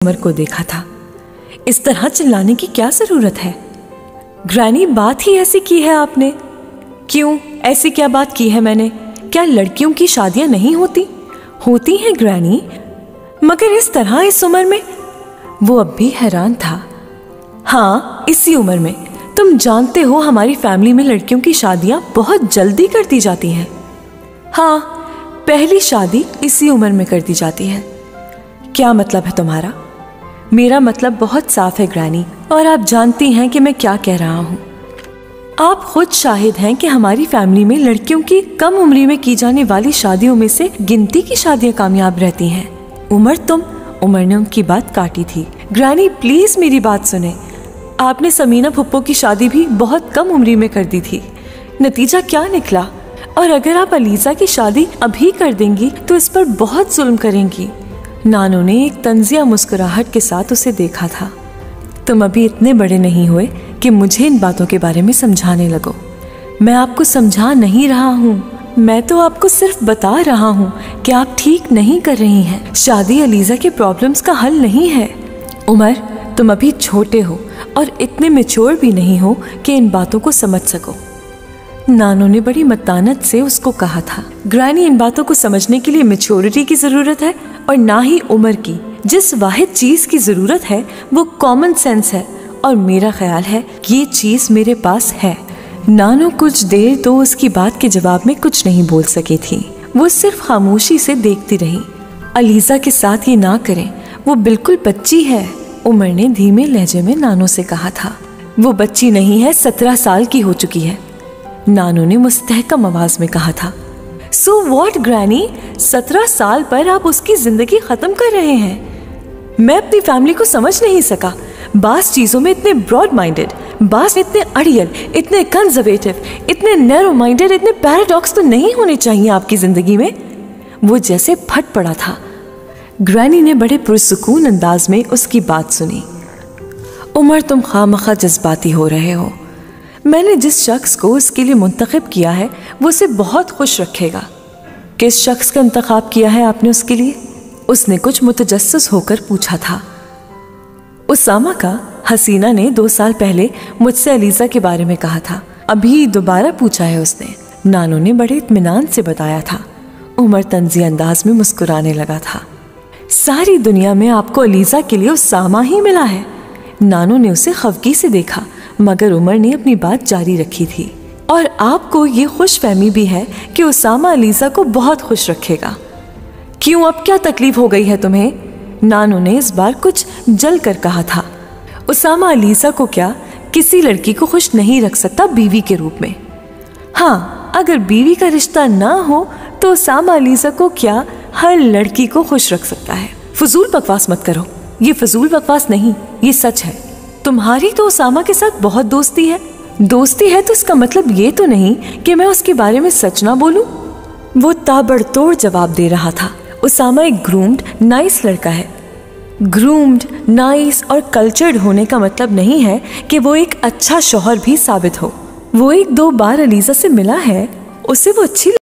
उमर को देखा था। इस तरह चिल्लाने की क्या जरूरत है? ग्रैनी, बात ही ऐसी की है आपने। क्यों, ऐसी क्या बात की है मैंने? क्या लड़कियों की शादियां नहीं होती? होती हैं ग्रैनी, मगर इस तरह इस उम्र में। वो अब भी हैरान था। हाँ, इसी उम्र में। तुम जानते हो हमारी फैमिली में लड़कियों की शादियां बहुत जल्दी कर दी जाती हैं। हाँ, पहली शादी इसी उम्र में कर दी जाती है। क्या मतलब है तुम्हारा? मेरा मतलब बहुत साफ है ग्रैनी, और आप जानती हैं कि मैं क्या कह रहा हूँ। आप खुद शाहिद हैं कि हमारी फैमिली में लड़कियों की कम उम्र में की जाने वाली शादियों में से गिनती की शादियां कामयाब रहती हैं। उमर ने उनकी बात काटी थी। ग्रैनी, प्लीज मेरी बात सुने। आपने समीना फुप्पो की शादी भी बहुत कम उम्र में कर दी थी। नतीजा क्या निकला? और अगर आप अलीजा की शादी अभी कर देंगी तो इस पर बहुत जुल्म करेंगी। नानू ने एक तंजिया मुस्कुराहट के साथ उसे देखा था। तुम अभी इतने बड़े नहीं हुए कि मुझे इन बातों के बारे में समझाने लगो। मैं आपको समझा नहीं रहा हूँ, मैं तो आपको सिर्फ बता रहा हूँ कि आप ठीक नहीं कर रही हैं। शादी अलीजा के प्रॉब्लम्स का हल नहीं है। उमर, तुम अभी छोटे हो और इतने मैच्योर भी नहीं हो कि इन बातों को समझ सको। नानू ने बड़ी मतानत से उसको कहा था। ग्रैनी, इन बातों को समझने के लिए मैच्योरिटी की जरूरत है और ना ही उम्र की। जिस वाहिद चीज की जरूरत है वो कॉमन सेंस है, और मेरा ख्याल है कि ये चीज मेरे पास है। नानू कुछ देर तो उसकी बात के जवाब में कुछ नहीं बोल सकी थी। वो सिर्फ खामोशी से देखती रही। अलीजा के साथ ये ना करें, वो बिल्कुल बच्ची है, उमर ने धीमे लहजे में नानू से कहा था। वो बच्ची नहीं है, 17 साल की हो चुकी है, नानू ने मुस्तहकम आवाज में कहा था। सो व्हाट ग्रैनी, 17 साल पर आप उसकी जिंदगी खत्म कर रहे हैं। मैं अपनी फैमिली को समझ नहीं सका। बास चीजों में इतने ब्रॉड माइंडेड, बास इतने अड़ियल, इतने कंजर्वेटिव, इतने नैरो माइंडेड, इतने पैराडॉक्स तो नहीं होने चाहिए आपकी जिंदगी में। वो जैसे फट पड़ा था। ग्रैनी ने बड़े पुरसुकून अंदाज में उसकी बात सुनी। उमर, तुम खामखा जज्बाती हो रहे हो। मैंने जिस शख्स को उसके लिए मुंतखब किया है वो उसे बहुत खुश रखेगा। किस शख्स का इंतखाब किया है आपने उसके लिए? उसने कुछ मुतजस्सिस होकर पूछा था। उसामा का। हसीना ने 2 साल पहले मुझसे अलीजा के बारे में कहा था, अभी दोबारा पूछा है उसने, नानू ने बड़े इत्मीनान से बताया था। उमर तंजी अंदाज में मुस्कुराने लगा था। सारी दुनिया में आपको अलीजा के लिए उसामा ही मिला है। नानू ने उसे खफगी से देखा, मगर उमर ने अपनी बात जारी रखी थी। और आपको ये खुशफहमी भी है कि उसामा अलीजा को बहुत खुश रखेगा। क्यों, अब क्या तकलीफ हो गई है तुम्हें? नानू ने इस बार कुछ जल कर कहा था। उसामा अलीजा को क्या किसी लड़की को खुश नहीं रख सकता बीवी के रूप में। हाँ, अगर बीवी का रिश्ता ना हो तो उसामा अलीजा को क्या हर लड़की को खुश रख सकता है। फजूल बकवास मत करो। ये फजूल बकवास नहीं, ये सच है। तुम्हारी तो उसामा के साथ बहुत दोस्ती है। दोस्ती है तो इसका मतलब ये तो नहीं कि मैं उसके बारे में सच ना बोलूं। वो ताबड़तोड़ जवाब दे रहा था। उसामा एक ग्रूम्ड नाइस लड़का है। ग्रूम्ड, नाइस और कल्चर्ड होने का मतलब नहीं है कि वो एक अच्छा शौहर भी साबित हो। वो 1-2 बार अलीजा से मिला है, उसे वो अच्छी